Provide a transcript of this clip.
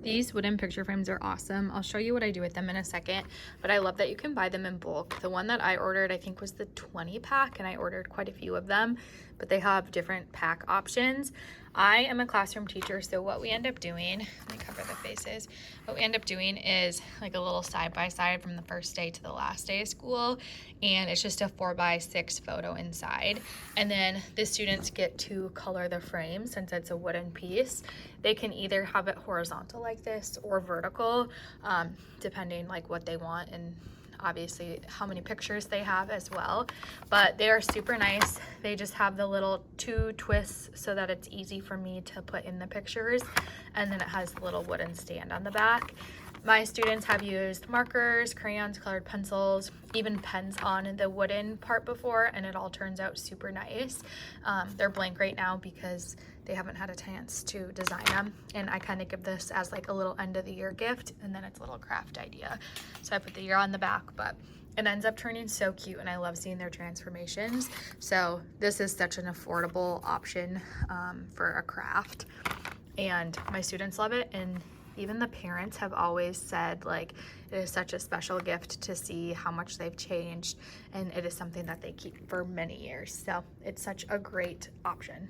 These wooden picture frames are awesome. I'll show you what I do with them in a second, but I love that you can buy them in bulk. The one that I ordered, I think was the 20 pack, and I ordered quite a few of them, but they have different pack options. I am a classroom teacher, so what we end up doing, let me cover the faces. What we end up doing is like a little side-by-side from the first day to the last day of school, and it's just a 4x6 photo inside. And then the students get to color the frame since it's a wooden piece. They can either have it horizontal like this or vertical, depending like what they want and obviously how many pictures they have as well. But they are super nice. They just have the little 2 twists so that it's easy for me to put in the pictures, and then it has the little wooden stand on the back. My students have used markers, crayons, colored pencils, even pens on the wooden part before, and it all turns out super nice. They're blank right now because they haven't had a chance to design them, and I kind of give this as like a little end of the year gift, and then it's a little craft idea. So I put the year on the back, but it ends up turning so cute, and I love seeing their transformations. So this is such an affordable option for a craft, and my students love it, and even the parents have always said like it is such a special gift to see how much they've changed, and it is something that they keep for many years. So it's such a great option.